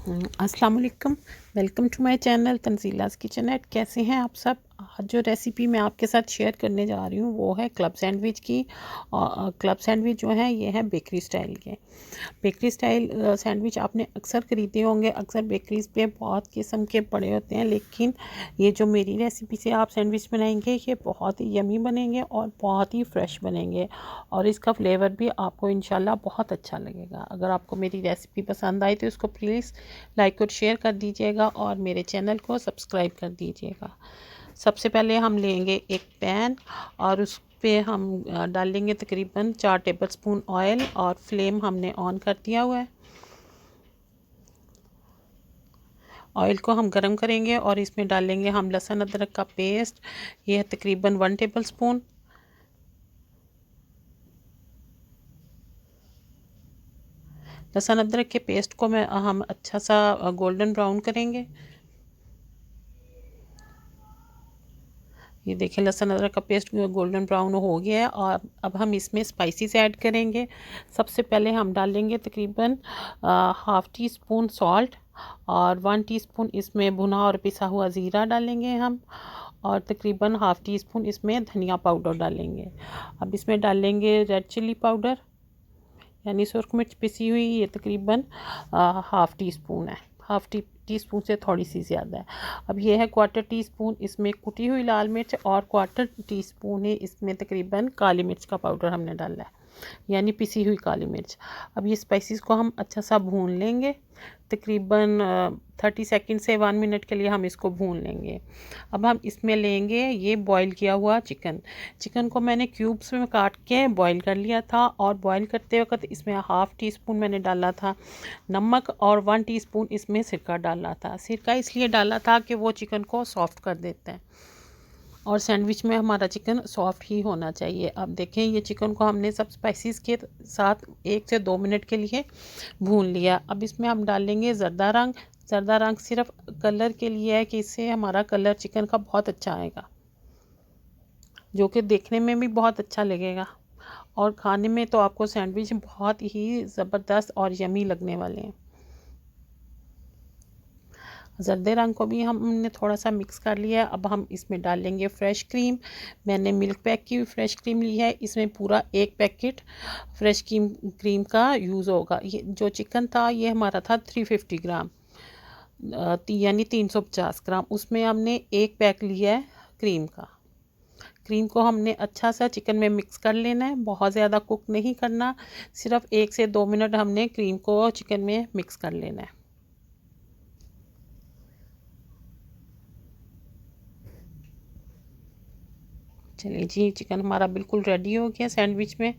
अस्सलाम वालेकुम। Welcome to my channel Tanzila's kitchen. कैसे हैं आप सब? आज जो रेसिपी मैं आपके साथ शेयर करने जा रही हूँ वो है क्लब सैंडविच की। और क्लब सैंडविच जो है ये है बेकरी स्टाइल के। बेकरी स्टाइल सैंडविच आपने अक्सर ख़रीदे होंगे। अक्सर बेकरीज पे बहुत किस्म के पड़े होते हैं, लेकिन ये जो मेरी रेसिपी से आप सैंडविच बनाएंगे ये बहुत ही यमी बनेंगे और बहुत ही फ्रेश बनेंगे, और इसका फ्लेवर भी आपको इंशाल्लाह बहुत अच्छा लगेगा। अगर आपको मेरी रेसिपी पसंद आई तो इसको प्लीज़ लाइक और शेयर कर दीजिएगा और मेरे चैनल को सब्सक्राइब कर दीजिएगा। सबसे पहले हम लेंगे एक पैन और उस पे हम डालेंगे तकरीबन 4 टेबलस्पून ऑयल, और फ्लेम हमने ऑन कर दिया हुआ है। ऑयल को हम गरम करेंगे और इसमें डालेंगे हम लहसुन अदरक का पेस्ट। ये है तकरीबन 1 टेबलस्पून। लहसुन अदरक के पेस्ट को हम अच्छा सा गोल्डन ब्राउन करेंगे। ये देखिए लहसुन अदरक का पेस्ट गोल्डन ब्राउन हो गया है, और अब हम इसमें स्पाइसेस ऐड करेंगे। सबसे पहले हम डालेंगे तकरीबन हाफ़ टी स्पून सॉल्ट, और 1 टीस्पून इसमें भुना और पिसा हुआ ज़ीरा डालेंगे हम, और तकरीबन हाफ़ टी स्पून इसमें धनिया पाउडर डालेंगे। अब इसमें डालेंगे रेड चिली पाउडर यानी सुरख मिर्च पिसी हुई, ये तकरीबन हाफ़ टी स्पून है। टी स्पून से थोड़ी सी ज़्यादा है। अब ये है 1/4 टी स्पून इसमें कुटी हुई लाल मिर्च, और 1/4 टी स्पून है इसमें तकरीबन काली मिर्च का पाउडर हमने डाला है, यानी पिसी हुई काली मिर्च। अब ये स्पाइसेस को हम अच्छा सा भून लेंगे। तकरीबन 30 सेकंड से 1 मिनट के लिए हम इसको भून लेंगे। अब हम इसमें लेंगे ये बॉईल किया हुआ चिकन को मैंने क्यूब्स में काट के बॉईल कर लिया था, और बॉईल करते वक्त इसमें हाफ़ टी स्पून मैंने डाला था नमक, और 1 टीस्पून इसमें सिरका डाला था। सिरका इसलिए डाला था कि वो चिकन को सॉफ्ट कर देता है, और सैंडविच में हमारा चिकन सॉफ्ट ही होना चाहिए। अब देखें ये चिकन को हमने सब स्पाइसेस के साथ 1 से 2 मिनट के लिए भून लिया। अब इसमें हम डालेंगे ज़र्दा रंग सिर्फ कलर के लिए है, कि इससे हमारा कलर चिकन का बहुत अच्छा आएगा, जो कि देखने में भी बहुत अच्छा लगेगा, और खाने में तो आपको सैंडविच बहुत ही ज़बरदस्त और यमी लगने वाले हैं। जर्दे रंग को भी हमने थोड़ा सा मिक्स कर लिया। अब हम इसमें डालेंगे फ्रेश क्रीम। मैंने मिल्क पैक की फ्रेश क्रीम ली है, इसमें पूरा 1 पैकेट फ्रेश क्रीम का यूज़ होगा। ये जो चिकन था ये हमारा था 350 ग्राम, यानी 350 ग्राम। उसमें हमने 1 पैक लिया है क्रीम का। क्रीम को हमने अच्छा सा चिकन में मिक्स कर लेना है, बहुत ज़्यादा कुक नहीं करना, सिर्फ 1 से 2 मिनट हमने क्रीम को चिकन में मिक्स कर लेना है। चलिए जी, चिकन हमारा बिल्कुल रेडी हो गया सैंडविच में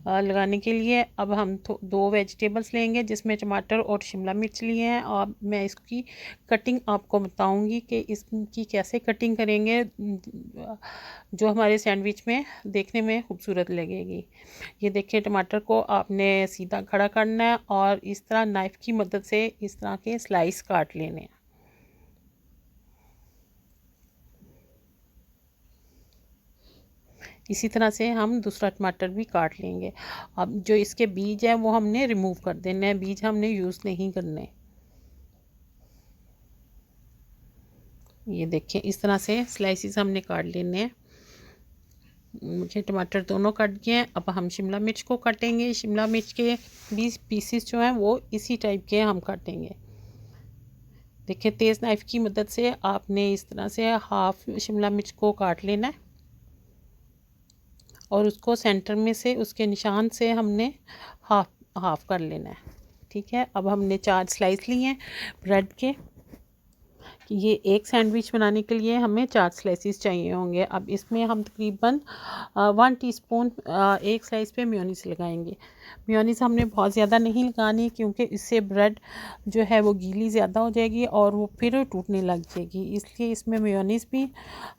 लगाने के लिए। अब हम 2 वेजिटेबल्स लेंगे, जिसमें टमाटर और शिमला मिर्च लिए हैं, और मैं इसकी कटिंग आपको बताऊंगी कि इसकी कैसे कटिंग करेंगे जो हमारे सैंडविच में देखने में खूबसूरत लगेगी। ये देखिए टमाटर को आपने सीधा खड़ा करना है, और इस तरह नाइफ़ की मदद से इस तरह के स्लाइस काट लेने हैं। इसी तरह से हम दूसरा टमाटर भी काट लेंगे। अब जो इसके बीज है वो हमने रिमूव कर देने हैं, बीज हमने यूज़ नहीं करने। ये देखिए इस तरह से स्लाइसिस हमने काट लेने हैं। मुझे टमाटर दोनों कट गए हैं। अब हम शिमला मिर्च को काटेंगे। शिमला मिर्च के 20 पीसेस जो हैं वो इसी टाइप के हम काटेंगे। देखिए तेज़ नाइफ़ की मदद से आपने इस तरह से हाफ शिमला मिर्च को काट लेना है, और उसको सेंटर में से उसके निशान से हमने हाफ कर लेना है। ठीक है, अब हमने 4 स्लाइस लिए हैं ब्रेड के। ये एक सैंडविच बनाने के लिए हमें 4 स्लाइसेस चाहिए होंगे। अब इसमें हम तकरीबन 1 टीस्पून 1 स्लाइस पे मेयोनीज़ लगाएंगे। मेयोनीज़ हमने बहुत ज़्यादा नहीं लगानी, क्योंकि इससे ब्रेड जो है वो गीली ज़्यादा हो जाएगी और वो फिर टूटने लग जाएगी, इसलिए इसमें मेयोनीज़ भी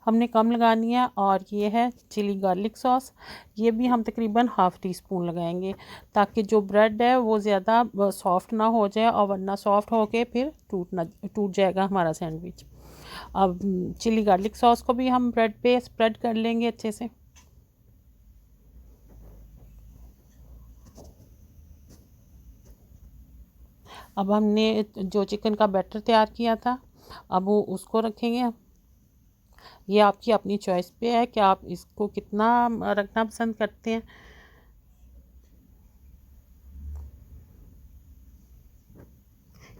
हमने कम लगानी है। और ये है चिली गार्लिक सॉस, ये भी हम तकरीबन हाफ़ टी स्पून लगाएंगे, ताकि जो ब्रेड है वो ज़्यादा सॉफ्ट ना हो जाए, और वरना सॉफ्ट हो के फिर टूट जाएगा हमारा सैंडविच। अब चिली गार्लिक सॉस को भी हम ब्रेड पे स्प्रेड कर लेंगे अच्छे से। अब हमने जो चिकन का बैटर तैयार किया था, अब वो उसको रखेंगे। ये आपकी अपनी चॉइस पे है कि आप इसको कितना रखना पसंद करते हैं।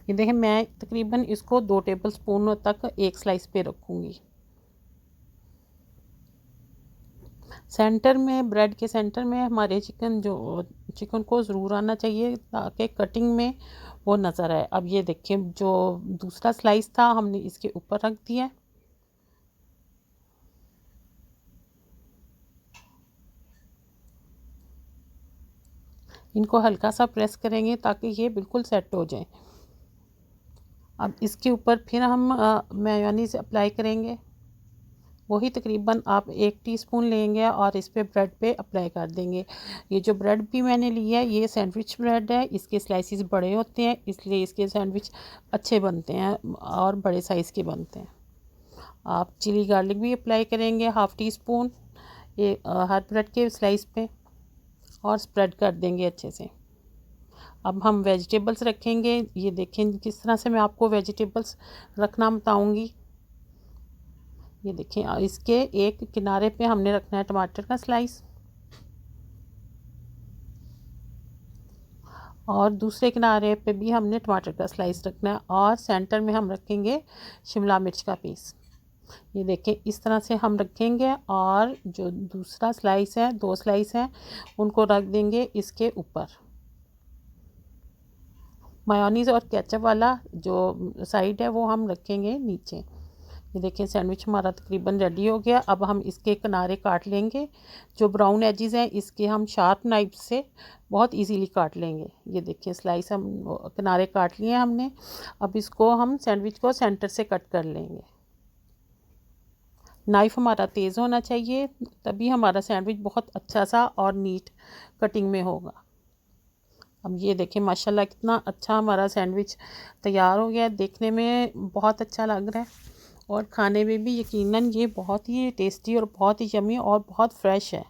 ये देखें, मैं तकरीबन इसको 2 टेबल स्पून तक एक स्लाइस पे रखूँगी। सेंटर में, ब्रेड के सेंटर में हमारे चिकन को ज़रूर आना चाहिए ताकि कटिंग में वो नज़र आए। अब ये देखिए, जो दूसरा स्लाइस था हमने इसके ऊपर रख दिया। इनको हल्का सा प्रेस करेंगे ताकि ये बिल्कुल सेट हो जाए। अब इसके ऊपर फिर हम मेयोनीज़ अप्लाई करेंगे। वही तकरीबन आप 1 टीस्पून लेंगे और इस पे ब्रेड पे अप्लाई कर देंगे। ये जो ब्रेड भी मैंने लिया है ये सैंडविच ब्रेड है, इसके स्लाइसिस बड़े होते हैं इसलिए इसके सैंडविच अच्छे बनते हैं और बड़े साइज़ के बनते हैं। आप चिली गार्लिक भी अप्लाई करेंगे 1/2 टीस्पून ये हर ब्रेड के स्लाइस पे और स्प्रेड कर देंगे अच्छे से। अब हम वेजिटेबल्स रखेंगे। ये देखें किस तरह से मैं आपको वेजिटेबल्स रखना बताऊंगी। ये देखें, इसके एक किनारे पे हमने रखना है टमाटर का स्लाइस और दूसरे किनारे पे भी हमने टमाटर का स्लाइस रखना है और सेंटर में हम रखेंगे शिमला मिर्च का पीस। ये देखें, इस तरह से हम रखेंगे और जो दूसरा स्लाइस है, 2 स्लाइस हैं, उनको रख देंगे इसके ऊपर। मायोनीज़ और केचप वाला जो साइड है वो हम रखेंगे नीचे। ये देखें, सैंडविच हमारा तकरीबन रेडी हो गया। अब हम इसके किनारे काट लेंगे। जो ब्राउन एजेस हैं इसके हम शार्प नाइफ से बहुत इजीली काट लेंगे। ये देखिए, स्लाइस हम किनारे काट लिए हमने। अब इसको हम सैंडविच को सेंटर से कट कर लेंगे। नाइफ़ हमारा तेज़ होना चाहिए, तभी हमारा सैंडविच बहुत अच्छा सा और नीट कटिंग में होगा। अब ये देखें, माशाल्लाह कितना अच्छा हमारा सैंडविच तैयार हो गया है। देखने में बहुत अच्छा लग रहा है और खाने में भी यकीनन ये बहुत ही टेस्टी और बहुत ही यम्मी और बहुत फ्रेश है।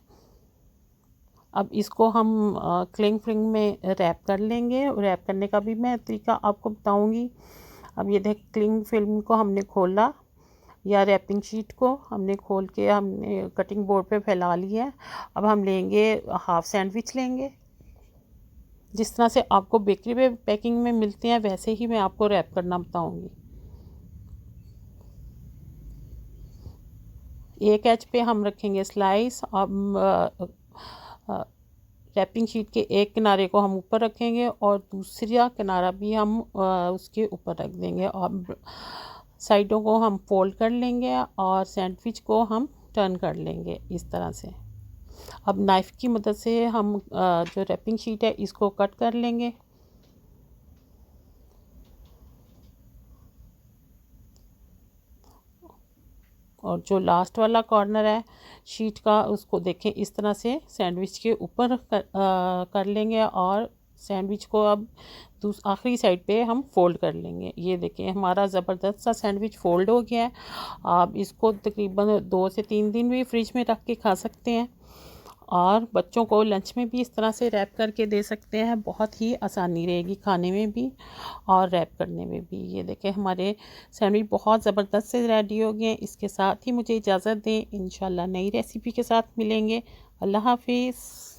अब इसको हम क्लिंग फिल्म में रैप कर लेंगे। रैप करने का भी मैं तरीका आपको बताऊंगी। अब ये देख, क्लिंग फिल्म को हमने खोला या रैपिंग शीट को हमने खोल के हमने कटिंग बोर्ड पे फैला लिया है। अब हम लेंगे हाफ सैंडविच लेंगे। जिस तरह से आपको बेकरी पे पैकिंग में मिलते हैं वैसे ही मैं आपको रैप करना बताऊंगी। एक एज पे हम रखेंगे स्लाइस। अब रैपिंग शीट के एक किनारे को हम ऊपर रखेंगे और दूसरा किनारा भी हम उसके ऊपर रख देंगे और साइडों को हम फोल्ड कर लेंगे और सैंडविच को हम टर्न कर लेंगे इस तरह से। अब नाइफ़ की मदद से हम जो रैपिंग शीट है इसको कट कर लेंगे। और जो लास्ट वाला कॉर्नर है शीट का उसको देखें, इस तरह से सैंडविच के ऊपर कर लेंगे और सैंडविच को अब आखिरी साइड पे हम फोल्ड कर लेंगे। ये देखें, हमारा ज़बरदस्त सा सैंडविच फोल्ड हो गया है। आप इसको तकरीबन 2 से 3 दिन भी फ्रिज में रख के खा सकते हैं और बच्चों को लंच में भी इस तरह से रैप करके दे सकते हैं। बहुत ही आसानी रहेगी खाने में भी और रैप करने में भी। ये देखें, हमारे सैंडविच बहुत ज़बरदस्त से रेडी हो गए। इसके साथ ही मुझे इजाज़त दें, इंशाल्लाह नई रेसिपी के साथ मिलेंगे। अल्लाह हाफिज़।